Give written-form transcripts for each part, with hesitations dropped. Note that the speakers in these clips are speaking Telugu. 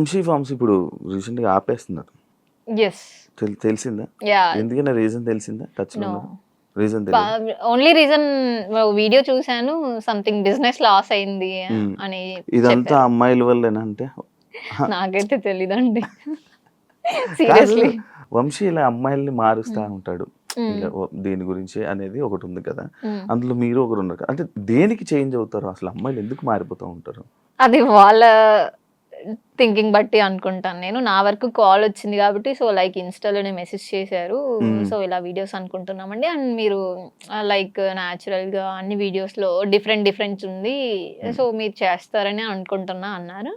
వంశీ ఫార్మ్స్ ఇప్పుడు రీసెంట్గా ఆపేస్తున్నారు. యెస్. తెలిసిందా? యాహ్! ఎందుకన్నా రీజన్ తెలిసిందా? టచ్లో నో. ఉన్నారు? రీజన్ తెలియదు. ఓన్లీ రీజన్ వీడియో చూసాను. సంథింగ్ బిజినెస్ లాస్ అయింది అని ఇదంతా చెప్పారు. అమ్మాయిల వల్లేనా అంటే? నాకైతే తెలీదండి. కాదు, సీరియస్లీ. వంశీ ఇలా అమ్మాయిల్ని మారుస్తా ఉంటాడు. ఇలా దీని గురించి అనేది ఒకటి ఉంది కదా, అందులో మీరు ఒకరు ఉన్నారు. అంటే దేనికి చేంజ్ అవుతారు అసలు? అమ్మాయిలు ఎందుకు మారిపోతూ ఉంటారు? అది వాళ్ళ థింకింగ్ బట్టి అనుకుంటాను నేను. నా వరకు కాల్ వచ్చింది కాబట్టి సో లైక్ ఇన్‌స్టాలోనే మెసేజ్ చేశారు. సో ఇలా వీడియోస్ అనుకుంటున్నామండి. అండ్ మీరు లైక్ న్యాచురల్‌గా అన్ని వీడియోస్‌లో డిఫరెంట్స్ ఉంది. సో మీరు చేస్తారని అనుకుంటున్నా అన్నారు.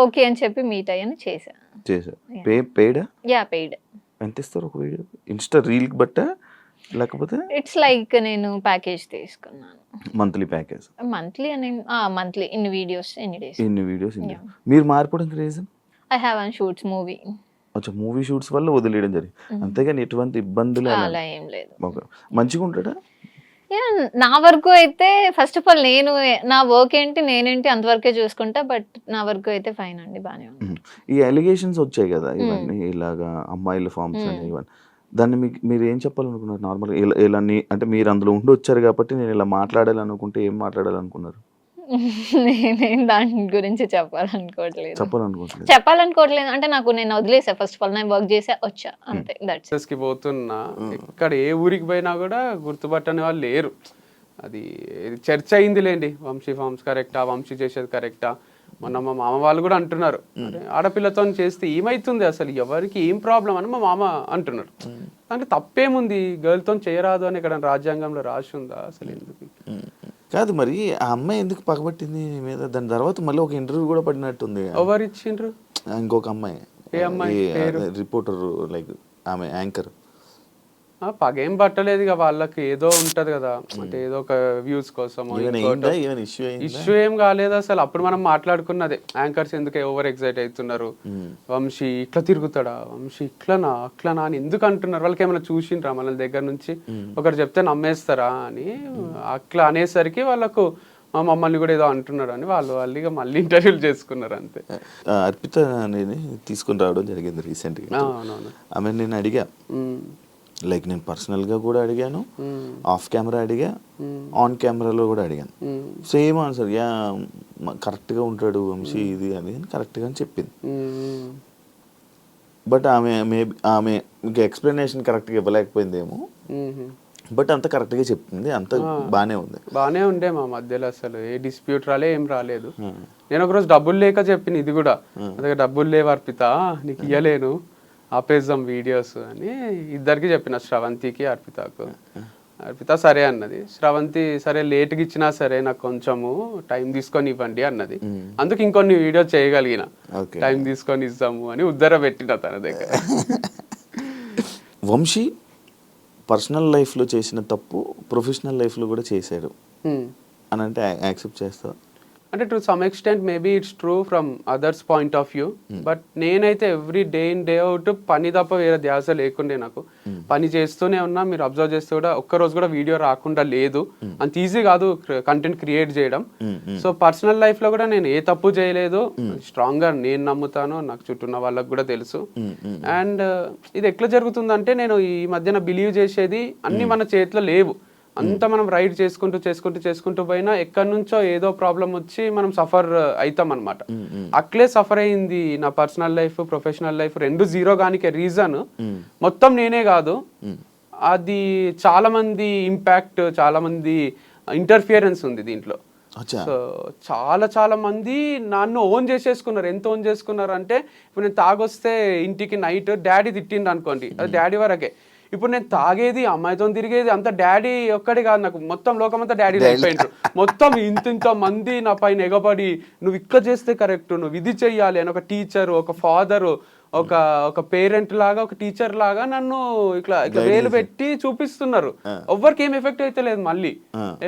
ఓకే అని చెప్పి మీట్ అయ్యాను, చేశాను. చేశారు. పెయిడా? యాహ్! పెయిడ్. ఎంత ఇస్తారు ఒక వీడియో? ఇన్స్టా రీల్కి బట్టా లేకపోతే ఇట్స్ లైక్ నేను ప్యాకేజ్ తీసుకున్నాను. Monthly package? మంత్లీ అని మంత్లీ ఇన్ని వీడియోస్ ఎన్ని డేస్. ఇన్ని వీడియోస్ మీరు మారిపోవడానికి reason? I have one shoots movie. అచ్చా, మూవీ షూట్స్ వల్ల వదిలేయడం జరిగింది, అంతేగాని ఎటువంటి ఇబ్బందులు అలా ఏం లేదు. మంచిగా ఉంటాడా? నా వరకు అయితే ఫస్ట్ ఆఫ్ ఆల్ నేను నా వర్క్ ఏంటి నేనేంటి అంతవరకే చూసుకుంటా. బట్ నా వరకు అయితే ఫైన్ అండి, బానే ఉంది. ఈ అలిగేషన్స్ వచ్చాయి కదా ఇవన్నీ, ఇలాగా అమ్మాయిల ఫార్మ్స్ అని ఇవన్నీ, దాన్ని మీరు ఏం చెప్పాలనుకున్నారు నార్మల్గా? ఇలా అంటే మీరు అందులో ఉండి వచ్చారు కాబట్టి నేను ఇలా మాట్లాడాలనుకుంటే ఏం మాట్లాడాలనుకున్నారు? నేనేం దాని గురించి చెప్పాలనుకోవట్లేదు. అంటే నేను వదిలేసా. ఫస్ట్ ఆఫ్ ఆల్ నేను వర్క్ చేసా వచ్చా అంతే. దట్స్ కి పోతున్నా ఎక్కడ ఏ ఊరికి పోయినా కూడా గుర్తుపట్టని వాళ్ళు లేరు. అది చర్చ అయిందిలేండి, వంశీ ఫార్మ్స్ కరెక్టా, వంశీ చేసేది కరెక్టా. మొన్న మా మామ వాళ్ళు కూడా అంటున్నారు, ఆడపిల్లతో చేస్తే ఏమైతుంది అసలు, ఎవరికి ఏం ప్రాబ్లం అని మా మామ అంటున్నారు. దాంట్లో తప్పేముంది, గర్ల్తో చేయరాదు అని ఇక్కడ రాజ్యాంగంలో రాసి ఉందా అసలు? ఎందుకు కాదు మరి ఆ అమ్మాయి ఎందుకు పగబట్టింది మీద? దాని తర్వాత మళ్ళీ ఒక ఇంటర్వ్యూ కూడా పడినట్టుంది. ఎవరు ఇచ్చిండ్రు? ఇంకొక అమ్మాయి. ఏ అమ్మాయి? రిపోర్టర్, లైక్ ఆమె యాంకర్. పగేం పట్టలేదు ఇక వాళ్ళకి, ఏదో ఉంటది కదా, అంటే ఏదో ఒక వ్యూస్ కోసం ఇష్యూ ఏం కాలేదు అసలు. అప్పుడు మనం మాట్లాడుకున్నదే, యాంకర్స్ ఎందుకు ఓవర్ ఎక్సైట్ అవుతున్నారు, వంశీ ఇట్లా తిరుగుతాడా, వంశీ ఇట్లనా అట్లనా అని ఎందుకు అంటున్నారు, వాళ్ళకి ఏమైనా చూసిండ్రా మన దగ్గర నుంచి, ఒకరు చెప్తే నమ్మేస్తారా అని అట్లా అనేసరికి వాళ్ళకు మమ్మల్ని కూడా ఏదో అంటున్నారు అని వాళ్ళు ఇక మళ్ళీ ఇంటర్వ్యూలు చేసుకున్నారు అంతే. అర్పిత అనేది తీసుకుని రావడం జరిగింది రీసెంట్గా. ఆమె నేను అడిగా, లైక్ నేను పర్సనల్గా కూడా అడిగాను, ఆఫ్ కెమెరా అడిగా, ఆన్ కెమెరాలో కూడా అడిగాను. సేమ్ ఆన్సర్, యా కరెక్ట్గా ఉంటాడు వంశీ ఇది అది అని కరెక్ట్గా అని చెప్పింది. బట్ ఆమె ఇంకా ఎక్స్ప్లెనేషన్ కరెక్ట్గా ఇవ్వలేకపోయిందేమో, బట్ అంత కరెక్ట్గా చెప్తుంది, అంత బాగానే ఉండే మా మధ్యలో అసలు ఏ డిస్ప్యూట్ ఏం రాలేదు. నేను ఒకరోజు డబ్బులు లేక చెప్పిన ఇది కూడా, అదే డబ్బులు లేవు అర్పిత నీకు ఇయ్యలేను, ఆపేద్దాం వీడియోస్ అని ఇద్దరికి చెప్పిన, శ్రవంతికి అర్పితకు. అర్పిత సరే అన్నది, శ్రవంతి సరే లేట్గా ఇచ్చినా సరే నాకు కొంచెము టైం తీసుకొని ఇవ్వండి అన్నది. అందుకు ఇంకొన్ని వీడియోస్ చేయగలిగిన, టైం తీసుకొని ఇస్తాము అని ఉద్దర పెట్టిన తన దగ్గర. వంశీ పర్సనల్ లైఫ్లో చేసిన తప్పు ప్రొఫెషనల్ లైఫ్లో కూడా చేశాడు అని అంటే యాక్సెప్ట్ చేస్తావా? అంటే to some extent maybe it's true from others point of view. But నేనైతే every day in day out పని తప్ప వేరే ధ్యాస లేకుండే నాకు. పని చేస్తూనే ఉన్నా, మీరు అబ్జర్వ్ చేస్తే కూడా ఒక్కరోజు కూడా వీడియో రాకుండా లేదు. అంత ఈజీ కాదు కంటెంట్ క్రియేట్ చేయడం. సో పర్సనల్ లైఫ్ లో కూడా నేను ఏ తప్పు చేయలేదు, స్ట్రాంగ్ గా నేను నమ్ముతాను, నాకు చుట్టూ ఉన్న వాళ్ళకి కూడా తెలుసు. అండ్ ఇది ఎట్లా జరుగుతుందంటే, నేను ఈ మధ్యన బిలీవ్ చేసేది అన్ని మన చేతిలో లేవు. అంతా మనం రైడ్ చేసుకుంటూ పోయినా ఎక్కడి నుంచో ఏదో ప్రాబ్లం వచ్చి మనం సఫర్ అవుతాం అనమాట. అట్లే సఫర్ అయింది నా పర్సనల్ లైఫ్, ప్రొఫెషనల్ లైఫ్ రెండు జీరో గానికే రీజన్ మొత్తం నేనే కాదు, అది చాలా మంది ఇంపాక్ట్, చాలా మంది ఇంటర్ఫియరెన్స్ ఉంది దీంట్లో. సో చాలా మంది నన్ను ఓన్ చేసేసుకున్నారు. ఎంత ఓన్ చేసుకున్నారు అంటే, ఇప్పుడు నేను తాగొస్తే ఇంటికి నైట్ డాడీ తిట్టిండు అనుకోండి, అది డాడీ వరకే. ఇప్పుడు నేను తాగేది, అమ్మాయితో తిరిగేది అంత డాడీ ఒక్కడే కాదు, నాకు మొత్తం లోకమంతా డాడీ అయిపోయింటారు. మొత్తం ఇంత మంది నా పైన ఎగబడి, నువ్వు ఇక్కడ చేస్తే కరెక్ట్, నువ్వు ఇది చెయ్యాలి అని ఒక టీచర్, ఒక ఫాదర్, ఒక పేరెంట్ లాగా, ఒక టీచర్ లాగా నన్ను ఇట్లా వేలు పెట్టి చూపిస్తున్నారు. ఎవ్వరికి ఏం ఎఫెక్ట్ అయితే లేదు, మళ్ళీ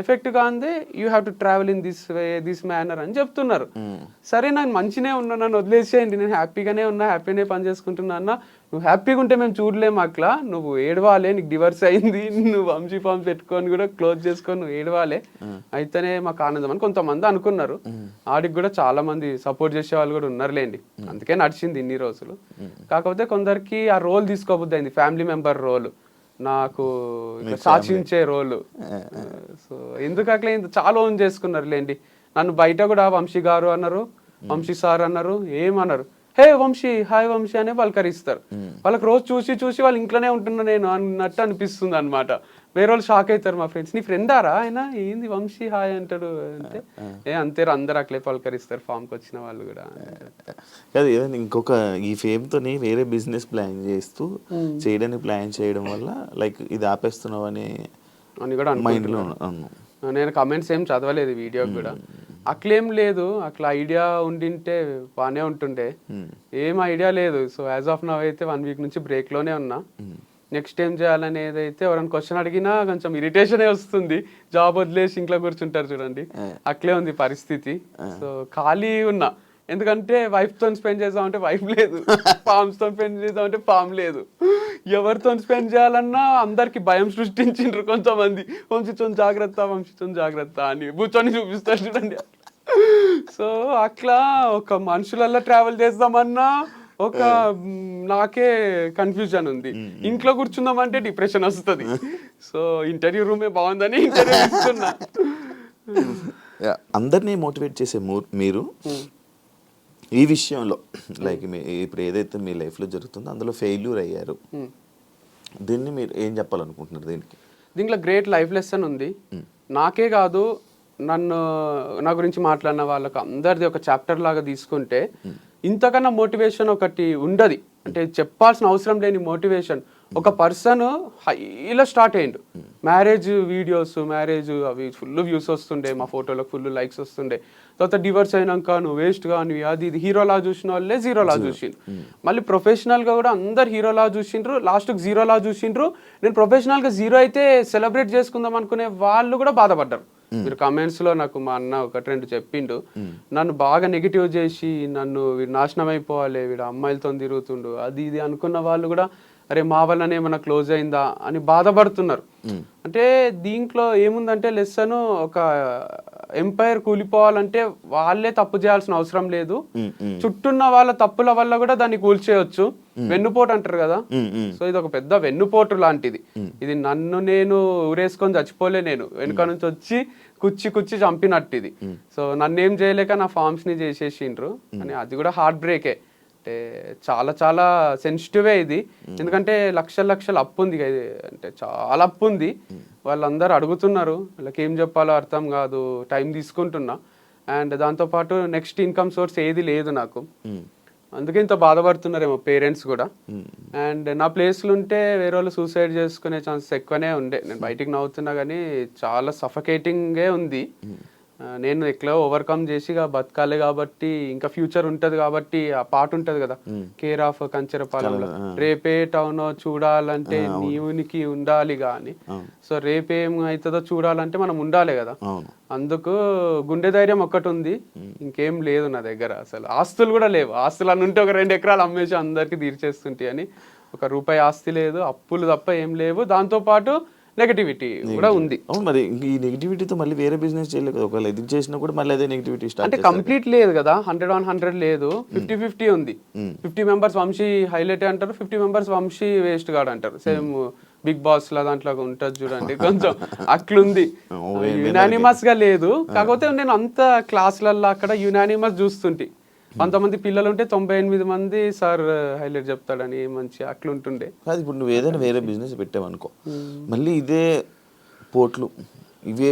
ఎఫెక్ట్ కాందే you have to travel in this way, this manner అని చెప్తున్నారు. సరే నేను మంచినే ఉన్నా, నన్ను వదిలేసేయండి, నేను హ్యాపీగానే ఉన్నా, హ్యాపీనే పని చేసుకుంటున్నా అన్న, నువ్వు హ్యాపీగా ఉంటే మేము చూడలేము అట్లా, నువ్వు ఏడవాలే, నీకు డివర్స్ అయింది, నువ్వు వంశీ ఫామ్ పెట్టుకొని కూడా క్లోజ్ చేసుకొని నువ్వు ఏడవాలే, అయితేనే మాకు ఆనందం అని కొంతమంది అనుకున్నారు. ఆడికి కూడా చాలా మంది సపోర్ట్ చేసే వాళ్ళు కూడా ఉన్నారులేండి, అందుకే నడిచింది ఇన్ని రోజులు. కాకపోతే కొందరికి ఆ రోల్ తీసుకోబుద్ది అయింది, ఫ్యామిలీ మెంబర్ రోల్, నాకు సాక్షించే రోలు. సో ఎందుకు అట్లా చాలా ఓన్ చేసుకున్నారు లేండి. నన్ను బయట కూడా వంశీ గారు అన్నారు, వంశీ సార్ అన్నారు, ఏమన్నారు, హే వంశీ, హాయ్ వంశీ అనే పలకరిస్తారు. వాళ్ళకి రోజు చూసి చూసి వాళ్ళు ఇంట్లోనే ఉంటున్నా నేను అన్నట్టు అనిపిస్తుంది అనమాట. వేరే వాళ్ళు షాక్ అవుతారు, మా ఫ్రెండ్స్, నీ ఫ్రెండారా ఆయన, ఏంది వంశీ హాయ్ అంటాడు అంటే, అంతే అందరు అట్లే పలకరిస్తారు ఫామ్కి వచ్చిన వాళ్ళు కూడా. కాదు ఏదైనా ఇంకొక ఈ ఫేమ్తోని వేరే బిజినెస్ ప్లాన్ చేస్తూ చేయడానికి ప్లాన్ చేయడం వల్ల లైక్ ఇది ఆపేస్తున్నావు అని కూడా మైండ్లో. నేను కమెంట్స్ ఏం చదవలేదు వీడియోకి కూడా, అట్లేం లేదు, అట్లా ఐడియా ఉండింటే బాగానే ఉంటుండే, ఏం ఐడియా లేదు. సో యాజ్ ఆఫ్ నవ్ అయితే 1 వీక్ నుంచి బ్రేక్లోనే ఉన్నా. నెక్స్ట్ ఏం చేయాలనేది అయితే ఎవరైనా క్వశ్చన్ అడిగినా కొంచెం ఇరిటేషనే వస్తుంది, జాబ్ వదిలేసి ఇంట్లో కూర్చుంటారు చూడండి, అట్లే ఉంది పరిస్థితి. సో ఖాళీ ఉన్నా, ఎందుకంటే వైఫ్తో స్పెండ్ చేద్దామంటే వైఫ్ లేదు, ఫామ్స్తో స్పెండ్ చేద్దామంటే ఫామ్ లేదు, ఎవరితో స్పెండ్ చేయాలన్నా అందరికి భయం సృష్టించిండ్రు కొంతమంది, వంశీతో జాగ్రత్త, వంశీతో జాగ్రత్త అని కూర్చొని చూపిస్తారు చూడండి. సో అట్లా ఒక మనుషులల్లో ట్రావెల్ చేద్దామన్నా ఒక నాకే కన్ఫ్యూజన్ ఉంది, ఇంట్లో కూర్చుందామంటే డిప్రెషన్ వస్తుంది. సో ఇంటర్వ్యూ రూమే బాగుందని ఇంటర్వ్యూ ఇస్తున్నా. అందరినీ మోటివేట్ చేసే మీరు ఈ విషయంలో లైక్ ఇప్పుడు ఏదైతే మీ లైఫ్లో జరుగుతుందో అందులో ఫెయిల్యూర్ అయ్యారు, దీన్ని మీరు ఏం చెప్పాలనుకుంటున్నారు? దీంట్లో గ్రేట్ లైఫ్ లెసన్ ఉంది. నాకే కాదు, నా గురించి మాట్లాడిన వాళ్ళకి అందరిది ఒక చాప్టర్ లాగా తీసుకుంటే ఇంతకన్నా మోటివేషన్ ఒకటి ఉండదు. అంటే చెప్పాల్సిన అవసరం లేని మోటివేషన్. ఒక పర్సన్ హైలో స్టార్ట్ అయ్యిండు, మ్యారేజ్ వీడియోస్, మ్యారేజ్ అవి ఫుల్ వ్యూస్ వస్తుండే, మా ఫోటోలకు ఫుల్ లైక్స్ వస్తుండే. తర్వాత డివర్స్ అయినాక నువ్వు వేస్ట్ కానీ అది ఇది హీరోలా చూసిన వాళ్ళే జీరోలా చూసిండ్రు. మళ్ళీ ప్రొఫెషనల్గా కూడా అందరు హీరోలా చూసిండ్రు, లాస్ట్కి జీరోలా చూసిండ్రు. నేను ప్రొఫెషనల్గా జీరో అయితే సెలబ్రేట్ చేసుకుందాం అనుకునే వాళ్ళు కూడా బాధపడ్డారు. మీరు కమెంట్స్లో నాకు మా అన్న 1-2 చెప్పిండు, నన్ను బాగా నెగిటివ్ చేసి నన్ను వీడు నాశనం అయిపోవాలి, వీడు అమ్మాయిలతో తిరుగుతుండు అది ఇది అనుకున్న వాళ్ళు కూడా అరే మా వల్లనే ఏమన్నా క్లోజ్ అయిందా అని బాధపడుతున్నారు. అంటే దీంట్లో ఏముందంటే లెసన్, ఒక ఎంపైర్ కూలిపోవాలంటే వాళ్ళే తప్పు చేయాల్సిన అవసరం లేదు, చుట్టూన్న వాళ్ళ తప్పుల వల్ల కూడా దాన్ని కూల్చేయచ్చు. వెన్నుపోటు అంటారు కదా, సో ఇది ఒక పెద్ద వెన్నుపోటు లాంటిది. ఇది నన్ను నేను ఊరేసుకొని చచ్చిపోలే, నేను వెనుక నుంచి వచ్చి కుచ్చి చంపినట్టు ఇది. సో నన్ను ఏం చేయలేక నా ఫార్మ్స్ ని చేసేసిండ్రు అని, అది కూడా హార్ట్ బ్రేకే. అంటే చాలా చాలా సెన్సిటివే ఇది, ఎందుకంటే లక్షల అప్పు ఉంది, అంటే చాలా అప్పు ఉంది. వాళ్ళందరూ అడుగుతున్నారు, వాళ్ళకి ఏం చెప్పాలో అర్థం కాదు, టైం తీసుకుంటున్నా. అండ్ దాంతోపాటు నెక్స్ట్ ఇన్కమ్ సోర్స్ ఏది లేదు నాకు, అందుకే ఇంత బాధపడుతున్నారేమో పేరెంట్స్ కూడా. అండ్ నా ప్లేస్లు ఉంటే వేరే వాళ్ళు సూసైడ్ చేసుకునే ఛాన్సెస్ ఎక్కువనే ఉండే. నేను బయటికి నవ్వుతున్నా కానీ చాలా సఫకేటింగే ఉంది. నేను ఎట్లా ఓవర్కమ్ చేసి బతకాలి కాబట్టి, ఇంకా ఫ్యూచర్ ఉంటది కాబట్టి, ఆ పాట ఉంటది కదా, కేర్ ఆఫ్ కంచెరపాలెంలో, రేపే టౌన్ చూడాలంటే నీవునికి ఉండాలి గాని, సో రేపేం అవుతుందో చూడాలంటే మనం ఉండాలి కదా. అందుకు గుండె ధైర్యం ఒక్కటి ఉంది, ఇంకేం లేదు నా దగ్గర. అసలు ఆస్తులు కూడా లేవు, ఆస్తులు అని ఉంటే ఒక 2 ఎకరాలు అమ్మేసి అందరికి తీర్చేస్తుంటాయి అని, ₹1 ఆస్తి లేదు, అప్పులు తప్ప ఏం లేవు. దాంతోపాటు నెగటివిటీ కూడా ఉంది. అవును, మరి ఈ నెగటివిటీతో మళ్ళీ వేరే బిజినెస్ చేయలేదు కదా, ఒకవేళ ఇది చేసినా కూడా మళ్ళీ అదే నెగటివిటీ స్టార్ట్. అంటే కంప్లీట్ లేదు కదా, 100 లేదు, 50-50 ఉంది. 50 మెంబర్స్ వంశీ హైలైట్ అంటారు, 50 మెంబర్స్ వంశీ వేస్ట్ గాడు అంటారు. సేమ్ బిగ్ బాస్ లా దాంట్లో ఉంటది చూడండి, కొంచెం అట్లుంది. యునానిమస్ గా లేదు, కాకపోతే నేను అంత క్లాసులలో అక్కడ యునానిమస్ చూస్తుంటే, 100 మంది పిల్లలు ఉంటే 98 మంది సార్ హైలైట్ చెప్తాడని మంచి అట్లుంటుండే. కాదు, ఇప్పుడు నువ్వు ఏదైనా వేరే బిజినెస్ పెట్టావనుకో, మళ్ళీ ఇదే పోట్లు, ఇవే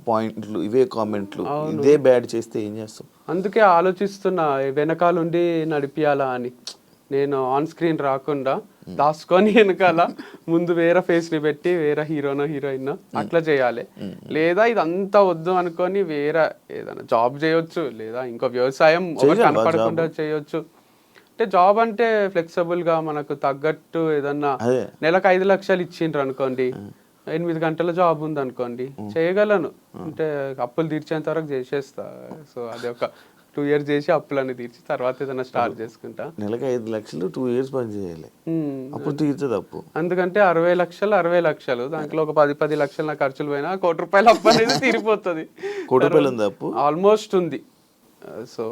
పాయింట్లు, ఇవే కామెంట్లు, ఇదే బ్యాడ్ చేస్తే ఏం చేస్తావు? అందుకే ఆలోచిస్తున్నా వెనకాలండి నడిపియాలా అని. నేను ఆన్ స్క్రీన్ రాకుండా దాచుకొని వెనకాల ముందు వేరే ఫేస్ ని పెట్టి వేరే హీరోనో హీరోయిన్ అట్లా చేయాలి. లేదా ఇదంతా వద్దు అనుకొని వేరే ఏదైనా జాబ్ చేయొచ్చు, లేదా ఇంకో వ్యవసాయం కనపడకుండా చేయొచ్చు. అంటే జాబ్ అంటే ఫ్లెక్సిబుల్ గా మనకు తగ్గట్టు ఏదన్నా నెలకు 5 లక్షలు ఇచ్చిండ్రు అనుకోండి, 8 గంటల జాబ్ ఉంది అనుకోండి, చేయగలను. అంటే అప్పులు తీర్చేంత వరకు చేసేస్తా. సో అది ఒక 2 years చేసి అప్పులన్నీ తీర్చి తర్వాత ఏదైనా స్టార్ట్ చేసుకుంటా. నెలకి 5 లక్షలు 2 years పని చేయాలి, అప్పుడు తీర్చదు అప్పు. అందుకంటే 60 లక్షలు దాంట్లో ఒక 10 లక్షలు నా ఖర్చులు పోయినా ₹1,00,00,000 అప్పు అనేది తీరిపోతుంది. ₹1,00,00,000 ఉంది అప్పు ఆల్మోస్ట్ ఉంది. సో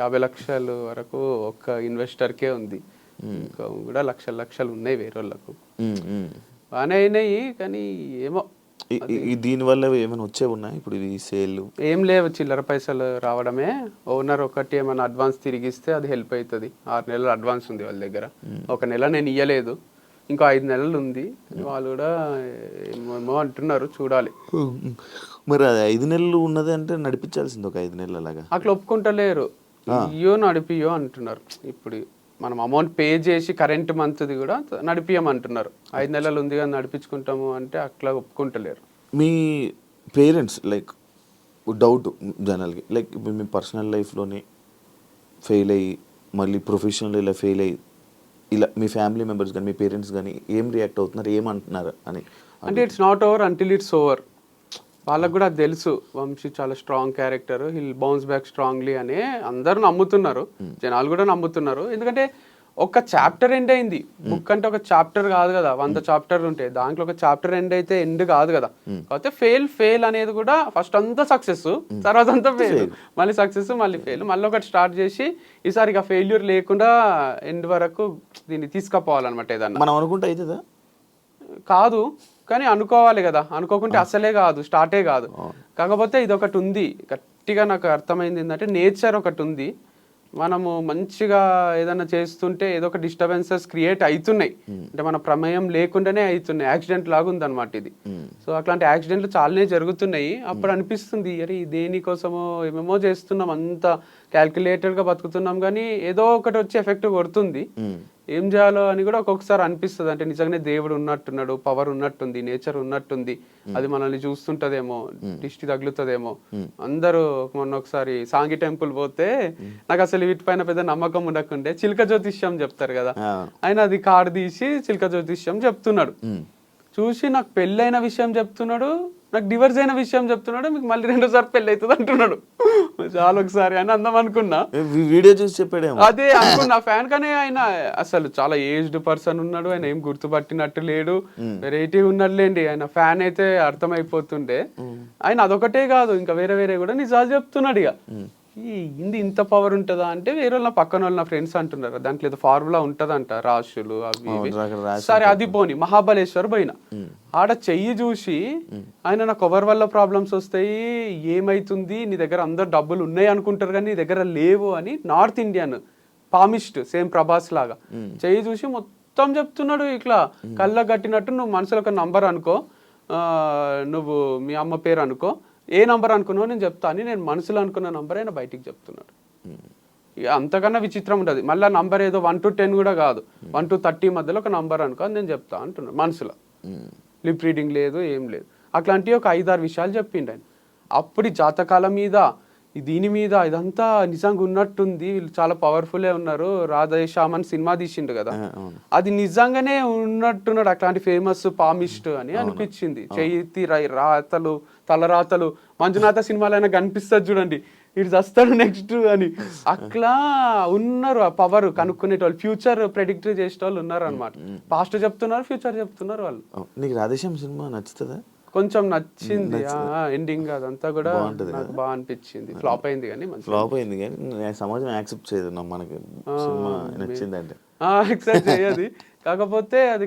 50 లక్షలు వరకు ఒక్క ఇన్వెస్టర్కే ఉంది, ఇంకా కూడా లక్షలు ఉన్నాయి వేరే వాళ్ళకు. బాగానే అయినాయి కానీ ఏమో దీనివల్ల ఏమైనా వచ్చే ఉన్నాయి ఇప్పుడు ఈ సేల్? ఏం లేవు, చిల్లర పైసలు రావడమే. ఓనర్ ఒకటి ఏమైనా అడ్వాన్స్ తిరిగిస్తే అది హెల్ప్ అవుతుంది. 6 నెలలు అడ్వాన్స్ ఉంది వాళ్ళ దగ్గర, 1 నెల నేను ఇయ్యలేదు, ఇంకో 5 నెలలు ఉంది. వాళ్ళు కూడా ఏమో అంటున్నారు, చూడాలి. మరి అది 5 నెలలు ఉన్నది అంటే నడిపించాల్సింది ఒక 5 నెలలు అలాగా. అట్లా ఒప్పుకుంటలేరు, ఇయ్యో నడిపియో అంటున్నారు. ఇప్పుడు మనం అమౌంట్ పే చేసి కరెంట్ మంత్ది కూడా నడిపియమంటున్నారు. 5 నెలలు ఉంది కానీ నడిపించుకుంటాము అంటే అట్లా ఒప్పుకుంటలేరు. మీ పేరెంట్స్ లైక్ డౌట్ జనరల్గా లైక్ ఇప్పుడు మీ పర్సనల్ లైఫ్లోని ఫెయిల్ అయ్యి మళ్ళీ ప్రొఫెషనల్ ఇలా ఫెయిల్ అయ్యి ఇలా మీ ఫ్యామిలీ మెంబర్స్ కానీ మీ పేరెంట్స్ కానీ ఏం రియాక్ట్ అవుతున్నారు, ఏమంటున్నారు అని? అంటే it's not over until it's over. వాళ్ళకు కూడా తెలుసు వంశీ చాలా strong character, hill bounce back strongly అని అందరూ నమ్ముతున్నారు, జనాలు కూడా నమ్ముతున్నారు. ఎందుకంటే ఒక చాప్టర్ ఎండ్ అయింది, బుక్ అంటే ఒక చాప్టర్ కాదు కదా, 100 చాప్టర్లు ఉంటాయి, దాంట్లో ఒక చాప్టర్ ఎండ్ అయితే ఎండ్ కాదు కదా. కాకపోతే ఫెయిల్ అనేది కూడా ఫస్ట్ అంతా సక్సెస్, తర్వాత అంతా ఫెయిల్, మళ్ళీ సక్సెస్, మళ్ళీ ఫెయిల్, మళ్ళీ ఒకటి స్టార్ట్ చేసి ఈసారి ఇక ఫెయిల్యూర్ లేకుండా ఎండ్ వరకు దీన్ని తీసుకుపోవాలన్నమాట. ఏదన్నా మనం అనుకుంటే అవుతుందా? కాదు, కానీ అనుకోవాలి కదా, అనుకోకుంటే అసలే కాదు, స్టార్టే కాదు. కాకపోతే ఇది ఒకటి ఉంది గట్టిగా నాకు అర్థమైంది ఏంటంటే, నేచర్ ఒకటి ఉంది. మనము మంచిగా ఏదైనా చేస్తుంటే ఏదో ఒక డిస్టర్బెన్సెస్ క్రియేట్ అవుతున్నాయి, అంటే మన ప్రమేయం లేకుండానే అవుతున్నాయి, యాక్సిడెంట్ లాగా ఉందన్నమాట ఇది. సో అట్లాంటి యాక్సిడెంట్లు చాలానే జరుగుతున్నాయి. అప్పుడు అనిపిస్తుంది, అరే దేనికోసమో ఏమేమో చేస్తున్నాం, అంత క్యాల్కులేటెడ్గా బతుకుతున్నాం, కానీ ఏదో ఒకటి వచ్చి ఎఫెక్ట్ కొడుతుంది. ఏం చేయాలో అని కూడా ఒక్కొక్కసారి అనిపిస్తుంది. అంటే నిజంగానే దేవుడు ఉన్నట్టున్నాడు, పవర్ ఉన్నట్టుంది, నేచర్ ఉన్నట్టుంది, అది మనల్ని చూస్తుంటదేమో, దిష్టి తగులుతుందేమో. అందరూ మొన్న ఒకసారి సాంగి టెంపుల్ పోతే నాకు అసలు వీటిపైన పెద్ద నమ్మకం ఉండకుండే, చిలక జ్యోతిష్యం చెప్తారు కదా, ఆయన అది కార్డు తీసి చిలక జ్యోతిష్యం చెప్తున్నాడు. చూసి నాకు పెళ్ళైన విషయం చెప్తున్నాడు, నాకు డివర్స్ అయిన విషయం చెప్తున్నాడు, మీకు మళ్ళీ 2సారి పెళ్ళి అవుతుంది అంటున్నాడు. చాలా ఒకసారి అని అందం అనుకున్నా, వీడియో చూసి చెప్పాడు, అదే అనుకున్నా ఫ్యాన్. కానీ ఆయన అసలు చాలా ఏజ్డ్ పర్సన్ ఉన్నాడు, ఆయన ఏం గుర్తుపట్టినట్టు లేడు, వెరైటీ ఉన్నట్లేండి. ఆయన ఫ్యాన్ అయితే అర్థమైపోతుండే. ఆయన అదొకటే కాదు, ఇంకా వేరే వేరే కూడా నిజాలు చెప్తున్నాడు. ఇక ఇంది ఇంత పవర్ ఉంటుందా అంటే, వేరే వాళ్ళ పక్కన వాళ్ళ నా ఫ్రెండ్స్ అంటున్నారు దాంట్లో ఏదో ఫార్ములా ఉంటదంట, రాశులు అవి ఇవి. సరే అది పోని, మహాబలేశ్వర్ పోయినా, ఆడ చెయ్యి చూసి ఆయన నాకు ఎవరి వల్ల ప్రాబ్లమ్స్ వస్తాయి, ఏమైతుంది, నీ దగ్గర అందరు డబ్బులు ఉన్నాయి అనుకుంటారు కానీ నీ దగ్గర లేవు అని, north Indian palmist, same Prabhas లాగా చెయ్యి చూసి మొత్తం చెప్తున్నాడు. ఇట్లా కళ్ళ కట్టినట్టు, నువ్వు మనసులో ఒక నంబర్ అనుకో, నువ్వు మీ అమ్మ పేరు అనుకో, ఏ నంబర్ అనుకున్నావు నేను చెప్తా అని, నేను మనసులో అనుకున్న నంబర్ అయినా బయటికి చెప్తున్నాడు. ఇక అంతకన్నా విచిత్రం ఉంటుంది. మళ్ళీ నంబర్ ఏదో 1 to 10 కూడా కాదు, 1 to 30 మధ్యలో ఒక నంబర్ అనుకో నేను చెప్తా అంటున్నాడు మనసులో. లిప్ రీడింగ్ లేదు, ఏం లేదు. అట్లాంటివి ఒక 5-6 విషయాలు చెప్పిండు ఆయన. అప్పుడు జాతకాల మీద, దీని మీద ఇదంతా నిజంగా ఉన్నట్టుంది, వీళ్ళు చాలా పవర్ఫుల్లే ఉన్నారు. రాధేశ్యామ్ అని సినిమా తీసిండు కదా, అది నిజంగానే ఉన్నట్టున్నాడు, అట్లాంటి ఫేమస్ పామిస్ట్ అని అనిపించింది. చేతి రాతలు, తలరాతలు, మంజునాథ సినిమాలో అయినా కనిపిస్తుంది చూడండి, ఇటు వస్తాడు నెక్స్ట్ అని. అట్లా ఉన్నారు, ఆ పవర్ కనుక్కునేటోళ్ళు, ఫ్యూచర్ ప్రెడిక్ట్ చేసేటోళ్ళు ఉన్నారు అనమాట. పాస్ట్ చెప్తున్నారు, ఫ్యూచర్ చెప్తున్నారు వాళ్ళు. నీకు రాధేశ్యామ్ సినిమా నచ్చుతుందా? కొంచెం నచ్చింది, ఎండింగ్ అదంతా కూడా నాకు బాగా అనిపించింది. ఫ్లాప్ అయింది కానీ సమాజం యాక్సెప్ట్ చేయదు మనకి సినిమా నచ్చిందంటే, యాక్సెప్ట్ చేయదు. కాకపోతే అది